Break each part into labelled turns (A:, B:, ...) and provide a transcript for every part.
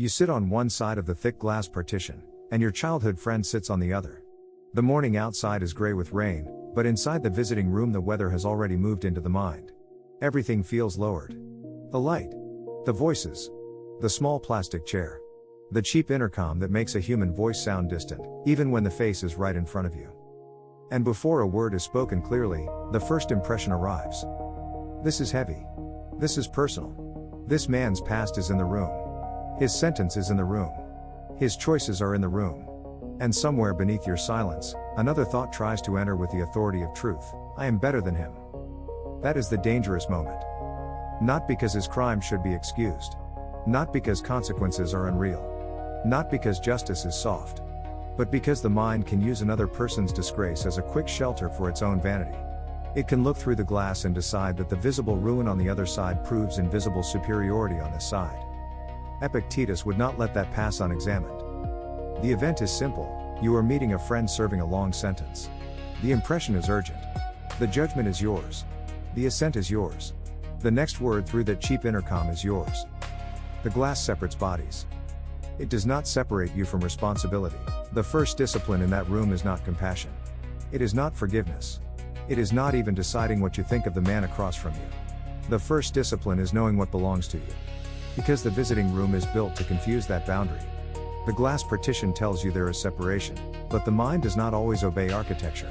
A: You sit on one side of the thick glass partition, and your childhood friend sits on the other. The morning outside is gray with rain, but inside the visiting room the weather has already moved into the mind. Everything feels lowered. The light. The voices. The small plastic chair. The cheap intercom that makes a human voice sound distant, even when the face is right in front of you. And before a word is spoken clearly, the first impression arrives. This is heavy. This is personal. This man's past is in the room. His sentence is in the room. His choices are in the room. And somewhere beneath your silence, another thought tries to enter with the authority of truth. I am better than him. That is the dangerous moment. Not because his crime should be excused. Not because consequences are unreal. Not because justice is soft. But because the mind can use another person's disgrace as a quick shelter for its own vanity. It can look through the glass and decide that the visible ruin on the other side proves invisible superiority on this side. Epictetus would not let that pass unexamined. The event is simple. You are meeting a friend serving a long sentence. The impression is urgent. The judgment is yours. The assent is yours. The next word through that cheap intercom is yours. The glass separates bodies. It does not separate you from responsibility. The first discipline in that room is not compassion. It is not forgiveness. It is not even deciding what you think of the man across from you. The first discipline is knowing what belongs to you. Because the visiting room is built to confuse that boundary. The glass partition tells you there is separation, but the mind does not always obey architecture.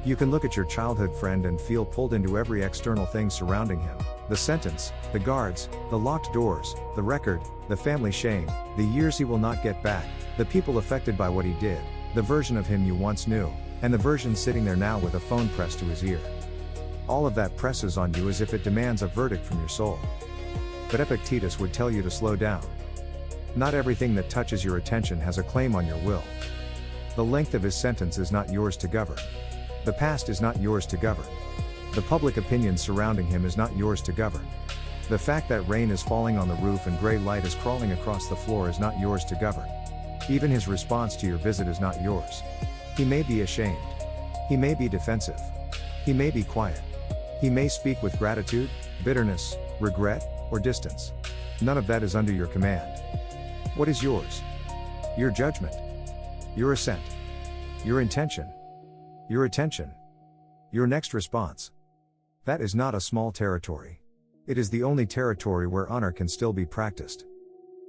A: You can look at your childhood friend and feel pulled into every external thing surrounding him. The sentence, the guards, the locked doors, the record, the family shame, the years he will not get back, the people affected by what he did, the version of him you once knew, and the version sitting there now with a phone pressed to his ear. All of that presses on you as if it demands a verdict from your soul. But Epictetus would tell you to slow down. Not everything that touches your attention has a claim on your will. The length of his sentence is not yours to govern. The past is not yours to govern. The public opinion surrounding him is not yours to govern. The fact that rain is falling on the roof and gray light is crawling across the floor is not yours to govern. Even his response to your visit is not yours. He may be ashamed. He may be defensive. He may be quiet. He may speak with gratitude, bitterness, regret, or distance. None of that is under your command. What is yours? Your judgment. Your assent. Your intention. Your attention. Your next response. That is not a small territory. It is the only territory where honor can still be practiced.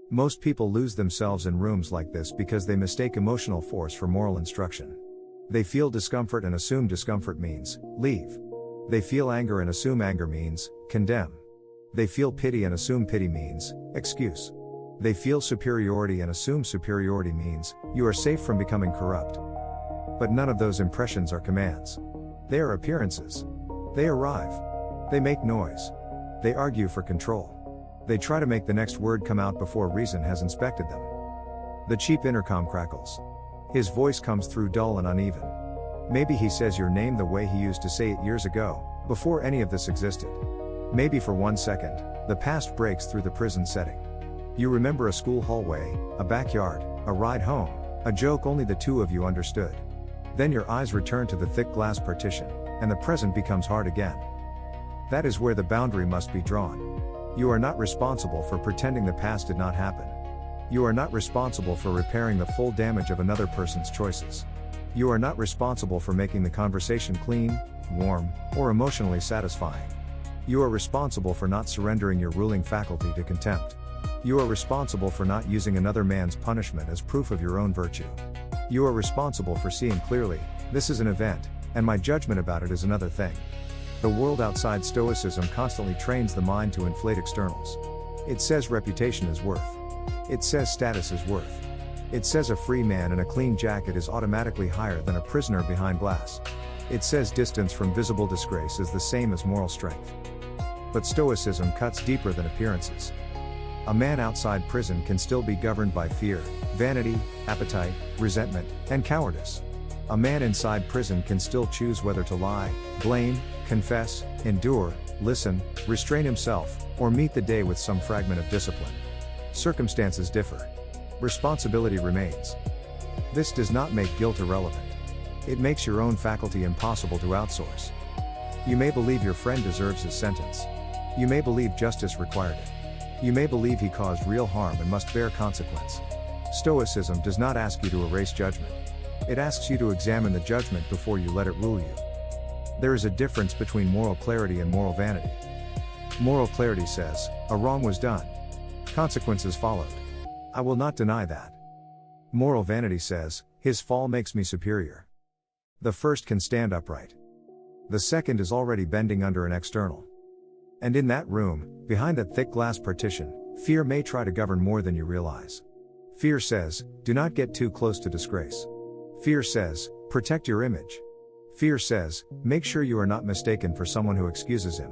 A: Most people lose themselves in rooms like this because they mistake emotional force for moral instruction. They feel discomfort and assume discomfort means, leave. They feel anger and assume anger means, condemn. They feel pity and assume pity means, excuse. They feel superiority and assume superiority means, you are safe from becoming corrupt. But none of those impressions are commands. They are appearances. They arrive. They make noise. They argue for control. They try to make the next word come out before reason has inspected them. The cheap intercom crackles. His voice comes through dull and uneven. Maybe he says your name the way he used to say it years ago, before any of this existed. Maybe for 1 second, the past breaks through the prison setting. You remember a school hallway, a backyard, a ride home, a joke only the two of you understood. Then your eyes return to the thick glass partition, and the present becomes hard again. That is where the boundary must be drawn. You are not responsible for pretending the past did not happen. You are not responsible for repairing the full damage of another person's choices. You are not responsible for making the conversation clean, warm, or emotionally satisfying. You are responsible for not surrendering your ruling faculty to contempt. You are responsible for not using another man's punishment as proof of your own virtue. You are responsible for seeing clearly, this is an event, and my judgment about it is another thing. The world outside Stoicism constantly trains the mind to inflate externals. It says reputation is worth. It says status is worth. It says a free man in a clean jacket is automatically higher than a prisoner behind glass. It says distance from visible disgrace is the same as moral strength. But Stoicism cuts deeper than appearances. A man outside prison can still be governed by fear, vanity, appetite, resentment, and cowardice. A man inside prison can still choose whether to lie, blame, confess, endure, listen, restrain himself, or meet the day with some fragment of discipline. Circumstances differ. Responsibility remains. This does not make guilt irrelevant. It makes your own faculty impossible to outsource. You may believe your friend deserves his sentence. You may believe justice required it. You may believe he caused real harm and must bear consequence. Stoicism does not ask you to erase judgment. It asks you to examine the judgment before you let it rule you. There is a difference between moral clarity and moral vanity. Moral clarity says, a wrong was done. Consequences followed. I will not deny that. Moral vanity says, his fall makes me superior. The first can stand upright. The second is already bending under an external. And in that room, behind that thick glass partition, fear may try to govern more than you realize. Fear says, do not get too close to disgrace. Fear says, protect your image. Fear says, make sure you are not mistaken for someone who excuses him.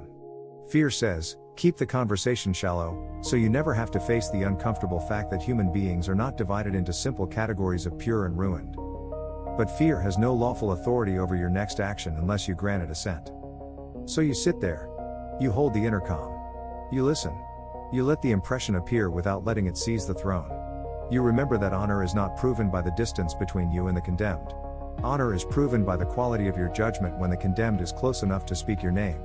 A: Fear says, keep the conversation shallow, so you never have to face the uncomfortable fact that human beings are not divided into simple categories of pure and ruined. But fear has no lawful authority over your next action unless you grant it assent. So you sit there. You hold the intercom. You listen. You let the impression appear without letting it seize the throne. You remember that honor is not proven by the distance between you and the condemned. Honor is proven by the quality of your judgment when the condemned is close enough to speak your name.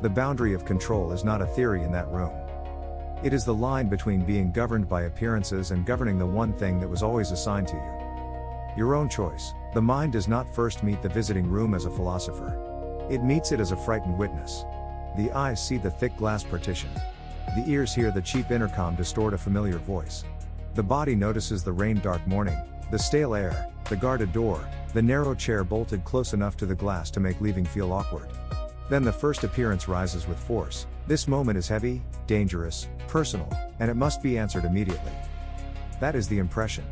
A: The boundary of control is not a theory in that room. It is the line between being governed by appearances and governing the one thing that was always assigned to you. Your own choice. The mind does not first meet the visiting room as a philosopher. It meets it as a frightened witness. The eyes see the thick glass partition. The ears hear the cheap intercom distort a familiar voice. The body notices the rain-dark morning, the stale air, the guarded door, the narrow chair bolted close enough to the glass to make leaving feel awkward. Then the first appearance rises with force. This moment is heavy, dangerous, personal, and it must be answered immediately. That is the impression.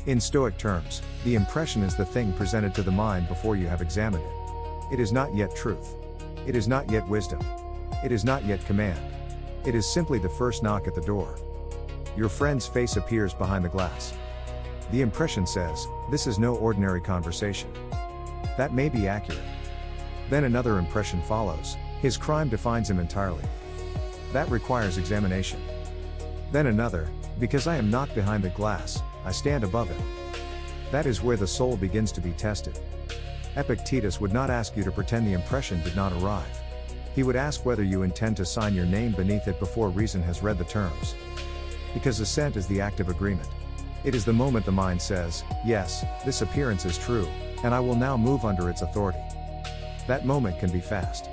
A: In Stoic terms, the impression is the thing presented to the mind before you have examined it. It is not yet truth. It is not yet wisdom. It is not yet command. It is simply the first knock at the door. Your friend's face appears behind the glass. The impression says, this is no ordinary conversation. That may be accurate. Then another impression follows, his crime defines him entirely. That requires examination. Then another, because I am not behind the glass, I stand above it. That is where the soul begins to be tested. Epictetus would not ask you to pretend the impression did not arrive. He would ask whether you intend to sign your name beneath it before reason has read the terms. Because assent is the act of agreement. It is the moment the mind says, yes, this appearance is true, and I will now move under its authority. That moment can be fast.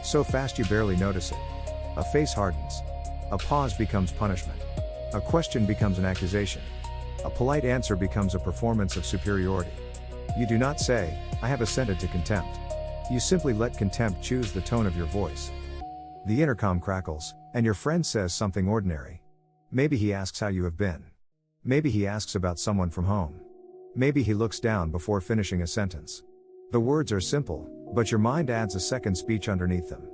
A: So fast you barely notice it. A face hardens. A pause becomes punishment. A question becomes an accusation. A polite answer becomes a performance of superiority. You do not say, I have assented to contempt. You simply let contempt choose the tone of your voice. The intercom crackles, and your friend says something ordinary. Maybe he asks how you have been. Maybe he asks about someone from home. Maybe he looks down before finishing a sentence. The words are simple, but your mind adds a second speech underneath them.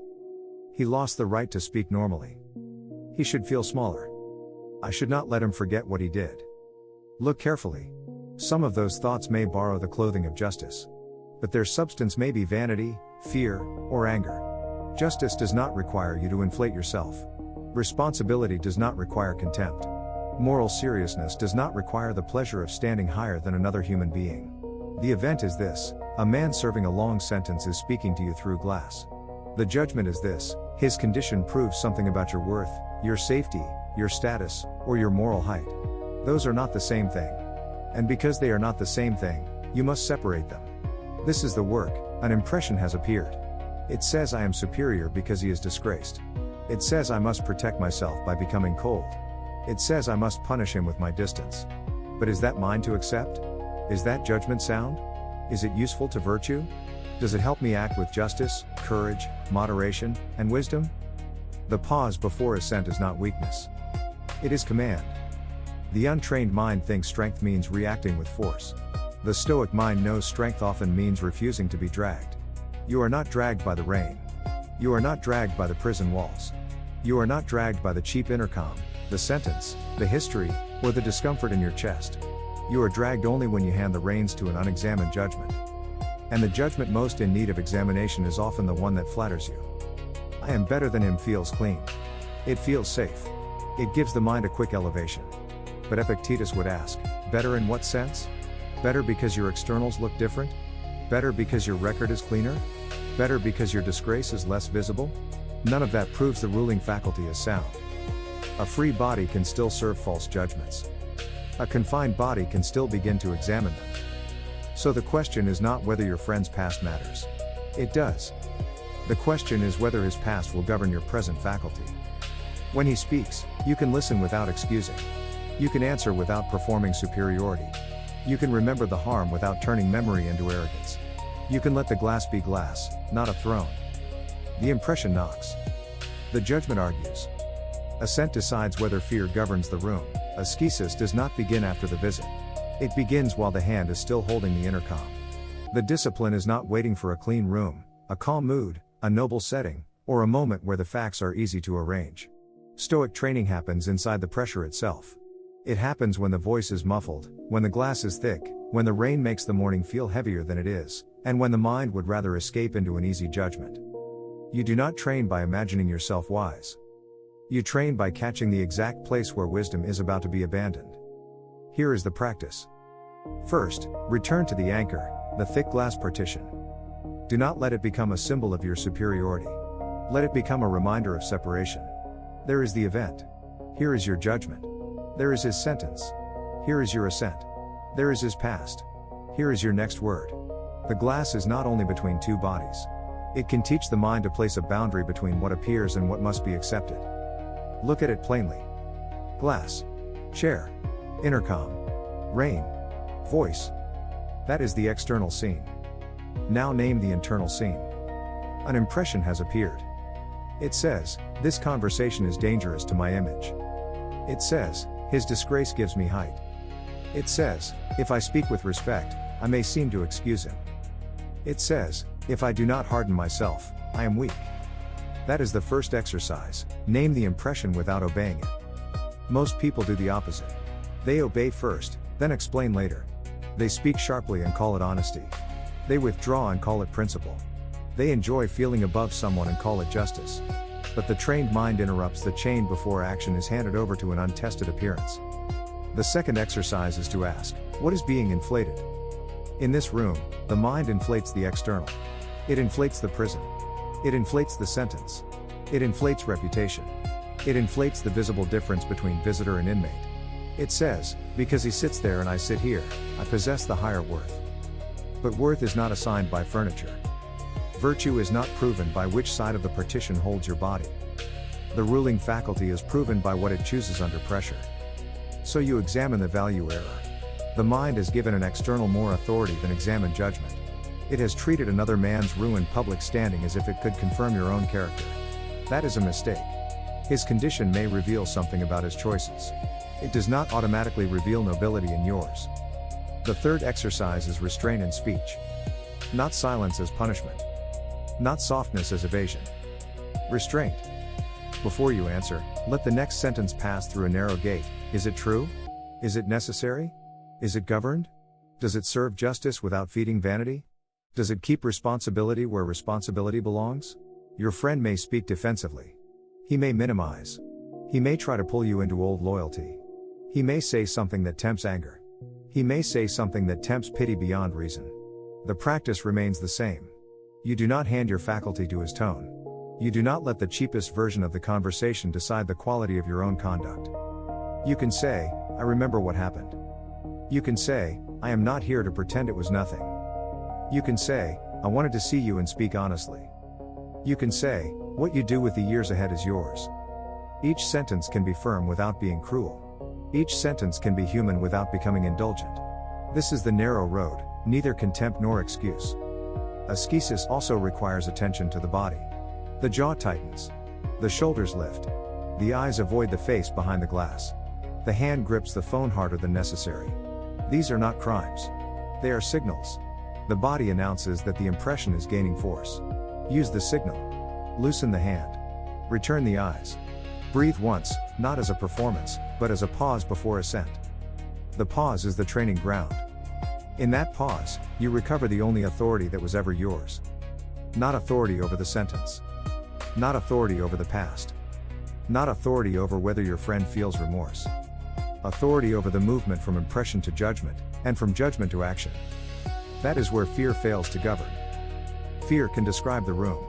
A: He lost the right to speak normally. He should feel smaller. I should not let him forget what he did. Look carefully. Some of those thoughts may borrow the clothing of justice. But their substance may be vanity, fear, or anger. Justice does not require you to inflate yourself. Responsibility does not require contempt. Moral seriousness does not require the pleasure of standing higher than another human being. The event is this: a man serving a long sentence is speaking to you through glass. The judgment is this: his condition proves something about your worth, your safety, your status, or your moral height. Those are not the same thing. And because they are not the same thing, you must separate them. This is the work. An impression has appeared. It says I am superior because he is disgraced. It says I must protect myself by becoming cold. It says I must punish him with my distance. But is that mine to accept? Is that judgment sound? Is it useful to virtue? Does it help me act with justice, courage, moderation, and wisdom? The pause before assent is not weakness. It is command. The untrained mind thinks strength means reacting with force. The Stoic mind knows strength often means refusing to be dragged. You are not dragged by the rain. You are not dragged by the prison walls. You are not dragged by the cheap intercom, the sentence, the history, or the discomfort in your chest. You are dragged only when you hand the reins to an unexamined judgment. And the judgment most in need of examination is often the one that flatters you. I am better than him feels clean. It feels safe. It gives the mind a quick elevation. But Epictetus would ask, better in what sense? Better because your externals look different? Better because your record is cleaner? Better because your disgrace is less visible? None of that proves the ruling faculty is sound. A free body can still serve false judgments. A confined body can still begin to examine them. So the question is not whether your friend's past matters. It does. The question is whether his past will govern your present faculty. When he speaks, you can listen without excusing. You can answer without performing superiority. You can remember the harm without turning memory into arrogance. You can let the glass be glass, not a throne. The impression knocks. The judgment argues. Assent decides whether fear governs the room. Ascesis does not begin after the visit. It begins while the hand is still holding the intercom. The discipline is not waiting for a clean room, a calm mood, a noble setting, or a moment where the facts are easy to arrange. Stoic training happens inside the pressure itself. It happens when the voice is muffled, when the glass is thick, when the rain makes the morning feel heavier than it is, and when the mind would rather escape into an easy judgment. You do not train by imagining yourself wise. You train by catching the exact place where wisdom is about to be abandoned. Here is the practice. First, return to the anchor, the thick glass partition. Do not let it become a symbol of your superiority. Let it become a reminder of separation. There is the event. Here is your judgment. There is his sentence. Here is your assent. There is his past. Here is your next word. The glass is not only between two bodies. It can teach the mind to place a boundary between what appears and what must be accepted. Look at it plainly. Glass. Chair. Intercom. Rain. Voice. That is the external scene. Now name the internal scene. An impression has appeared. It says, this conversation is dangerous to my image. It says, his disgrace gives me height. It says, if I speak with respect, I may seem to excuse him. It says, if I do not harden myself, I am weak. That is the first exercise. Name the impression without obeying it. Most people do the opposite. They obey first, then explain later. They speak sharply and call it honesty. They withdraw and call it principle. They enjoy feeling above someone and call it justice. But the trained mind interrupts the chain before action is handed over to an untested appearance. The second exercise is to ask, what is being inflated? In this room, the mind inflates the external. It inflates the prison. It inflates the sentence. It inflates reputation. It inflates the visible difference between visitor and inmate. It says, because he sits there and I sit here, I possess the higher worth. But worth is not assigned by furniture. Virtue is not proven by which side of the partition holds your body. The ruling faculty is proven by what it chooses under pressure. So you examine the value error. The mind has given an external more authority than examined judgment. It has treated another man's ruined public standing as if it could confirm your own character. That is a mistake. His condition may reveal something about his choices. It does not automatically reveal nobility in yours. The third exercise is restraint in speech. Not silence as punishment. Not softness as evasion. Restraint. Before you answer, let the next sentence pass through a narrow gate. Is it true? Is it necessary? Is it governed? Does it serve justice without feeding vanity? Does it keep responsibility where responsibility belongs? Your friend may speak defensively. He may minimize. He may try to pull you into old loyalty. He may say something that tempts anger. He may say something that tempts pity beyond reason. The practice remains the same. You do not hand your faculty to his tone. You do not let the cheapest version of the conversation decide the quality of your own conduct. You can say, I remember what happened. You can say, I am not here to pretend it was nothing. You can say, I wanted to see you and speak honestly. You can say, what you do with the years ahead is yours. Each sentence can be firm without being cruel. Each sentence can be human without becoming indulgent. This is the narrow road, neither contempt nor excuse. Ascesis also requires attention to the body. The jaw tightens. The shoulders lift. The eyes avoid the face behind the glass. The hand grips the phone harder than necessary. These are not crimes. They are signals. The body announces that the impression is gaining force. Use the signal. Loosen the hand. Return the eyes. Breathe once, not as a performance, but as a pause before assent. The pause is the training ground. In that pause, you recover the only authority that was ever yours. Not authority over the sentence. Not authority over the past. Not authority over whether your friend feels remorse. Authority over the movement from impression to judgment, and from judgment to action. That is where fear fails to govern. Fear can describe the room.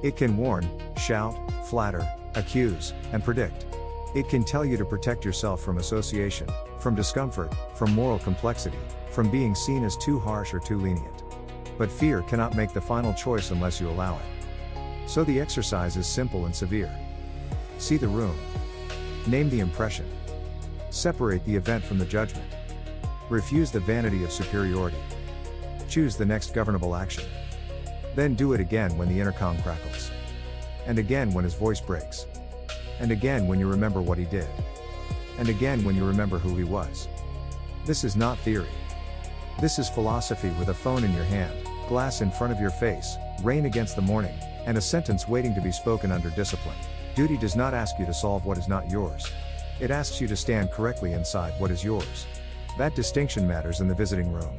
A: It can warn, shout, flatter, accuse, and predict. It can tell you to protect yourself from association, from discomfort, from moral complexity, from being seen as too harsh or too lenient. But fear cannot make the final choice unless you allow it. So the exercise is simple and severe. See the room. Name the impression. Separate the event from the judgment. Refuse the vanity of superiority. Choose the next governable action. Then do it again when the intercom crackles. And again when his voice breaks. And again when you remember what he did. And again when you remember who he was. This is not theory. This is philosophy with a phone in your hand, glass in front of your face, rain against the morning, and a sentence waiting to be spoken under discipline. Duty does not ask you to solve what is not yours. It asks you to stand correctly inside what is yours. That distinction matters in the visiting room.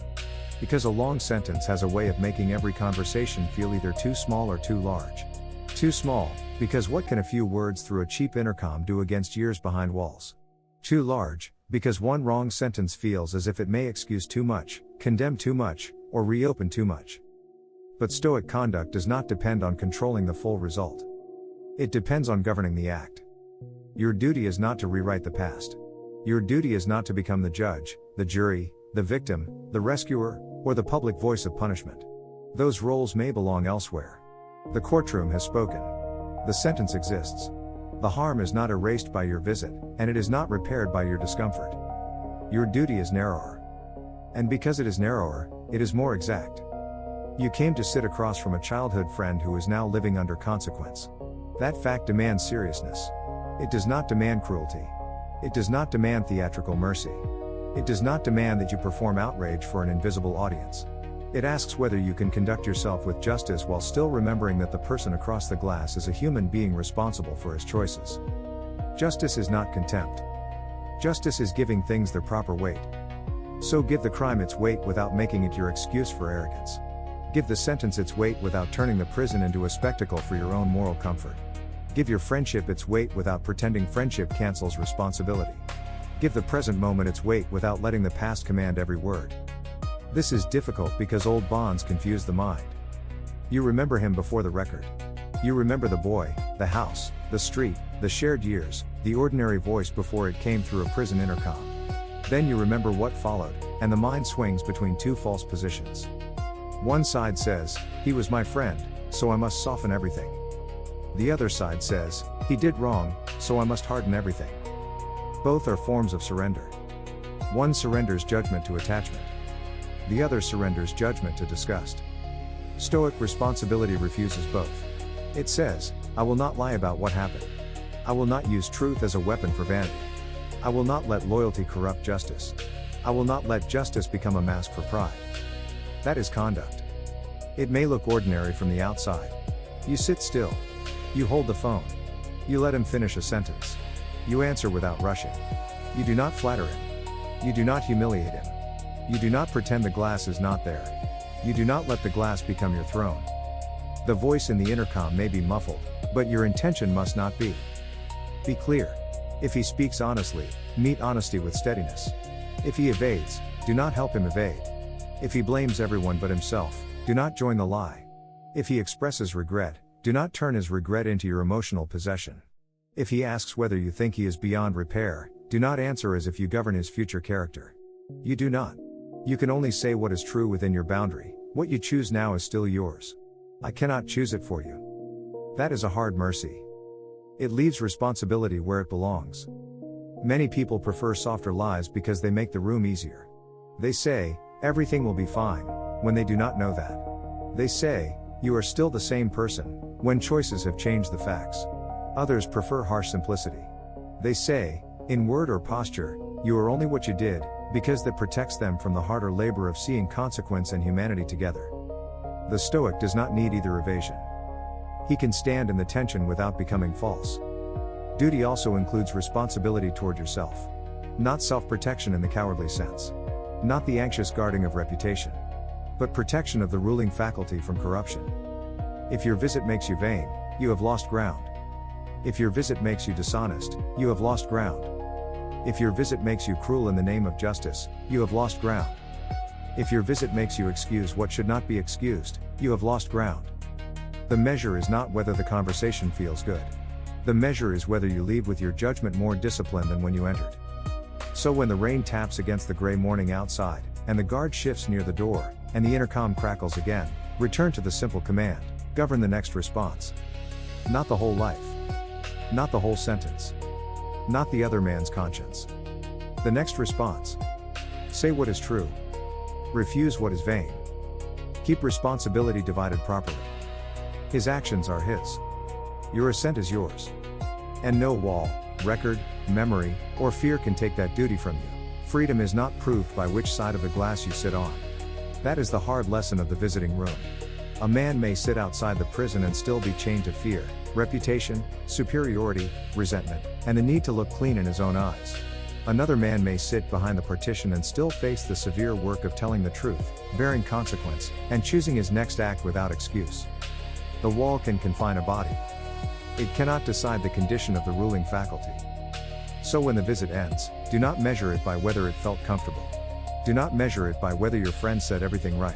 A: Because a long sentence has a way of making every conversation feel either too small or too large. Too small, because what can a few words through a cheap intercom do against years behind walls? Too large, because one wrong sentence feels as if it may excuse too much, condemn too much, or reopen too much. But Stoic conduct does not depend on controlling the full result. It depends on governing the act. Your duty is not to rewrite the past. Your duty is not to become the judge, the jury, the victim, the rescuer, or the public voice of punishment. Those roles may belong elsewhere. The courtroom has spoken. The sentence exists. The harm is not erased by your visit, and it is not repaired by your discomfort. Your duty is narrower. And because it is narrower, it is more exact. You came to sit across from a childhood friend who is now living under consequence. That fact demands seriousness. It does not demand cruelty. It does not demand theatrical mercy. It does not demand that you perform outrage for an invisible audience. It asks whether you can conduct yourself with justice while still remembering that the person across the glass is a human being responsible for his choices. Justice is not contempt. Justice is giving things their proper weight. So give the crime its weight without making it your excuse for arrogance. Give the sentence its weight without turning the prison into a spectacle for your own moral comfort. Give your friendship its weight without pretending friendship cancels responsibility. Give the present moment its weight without letting the past command every word. This is difficult because old bonds confuse the mind. You remember him before the record. You remember the boy, the house, the street, the shared years, the ordinary voice before it came through a prison intercom. Then you remember what followed, and the mind swings between two false positions. One side says, he was my friend, so I must soften everything. The other side says, he did wrong, so I must harden everything. Both are forms of surrender. One surrenders judgment to attachment. The other surrenders judgment to disgust. Stoic responsibility refuses both. It says, I will not lie about what happened. I will not use truth as a weapon for vanity. I will not let loyalty corrupt justice. I will not let justice become a mask for pride. That is conduct. It may look ordinary from the outside. You sit still. You hold the phone. You let him finish a sentence. You answer without rushing. You do not flatter him. You do not humiliate him. You do not pretend the glass is not there. You do not let the glass become your throne. The voice in the intercom may be muffled, but your intention must not be. Be clear. If he speaks honestly, meet honesty with steadiness. If he evades, do not help him evade. If he blames everyone but himself, do not join the lie. If he expresses regret, do not turn his regret into your emotional possession. If he asks whether you think he is beyond repair, do not answer as if you govern his future character. You do not. You can only say what is true within your boundary. What you choose now is still yours. I cannot choose it for you. That is a hard mercy. It leaves responsibility where it belongs. Many people prefer softer lies because they make the room easier. They say, everything will be fine, when they do not know that. They say, you are still the same person, when choices have changed the facts. Others prefer harsh simplicity. They say, in word or posture, you are only what you did, because that protects them from the harder labor of seeing consequence and humanity together. The Stoic does not need either evasion. He can stand in the tension without becoming false. Duty also includes responsibility toward yourself. Not self-protection in the cowardly sense. Not the anxious guarding of reputation. But protection of the ruling faculty from corruption. If your visit makes you vain, you have lost ground. If your visit makes you dishonest, you have lost ground. If your visit makes you cruel in the name of justice, you have lost ground. If your visit makes you excuse what should not be excused, you have lost ground. The measure is not whether the conversation feels good. The measure is whether you leave with your judgment more disciplined than when you entered. So when the rain taps against the gray morning outside, and the guard shifts near the door, and the intercom crackles again, return to the simple command: govern the next response. Not the whole life. Not the whole sentence. Not the other man's conscience. The next response. Say what is true. Refuse what is vain. Keep responsibility divided properly. His actions are his. Your assent is yours. And no wall, record, memory, or fear can take that duty from you. Freedom is not proved by which side of the glass you sit on. That is the hard lesson of the visiting room. A man may sit outside the prison and still be chained to fear, reputation, superiority, resentment, and the need to look clean in his own eyes. Another man may sit behind the partition and still face the severe work of telling the truth, bearing consequence, and choosing his next act without excuse. The wall can confine a body. It cannot decide the condition of the ruling faculty. So when the visit ends, do not measure it by whether it felt comfortable. Do not measure it by whether your friend said everything right.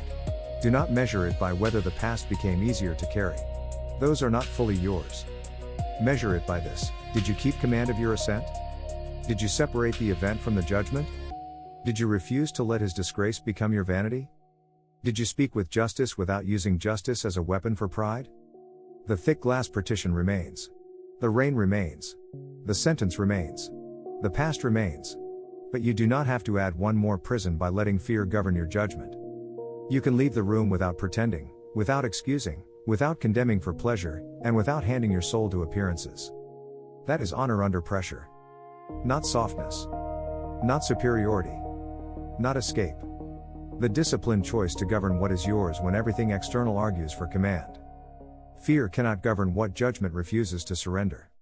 A: Do not measure it by whether the past became easier to carry. Those are not fully yours. Measure it by this: did you keep command of your assent? Did you separate the event from the judgment? Did you refuse to let his disgrace become your vanity? Did you speak with justice without using justice as a weapon for pride? The thick glass partition remains. The rain remains. The sentence remains. The past remains. But you do not have to add one more prison by letting fear govern your judgment. You can leave the room without pretending, without excusing, without condemning for pleasure, and without handing your soul to appearances. That is honor under pressure. Not softness. Not superiority. Not escape. The disciplined choice to govern what is yours when everything external argues for command. Fear cannot govern what judgment refuses to surrender.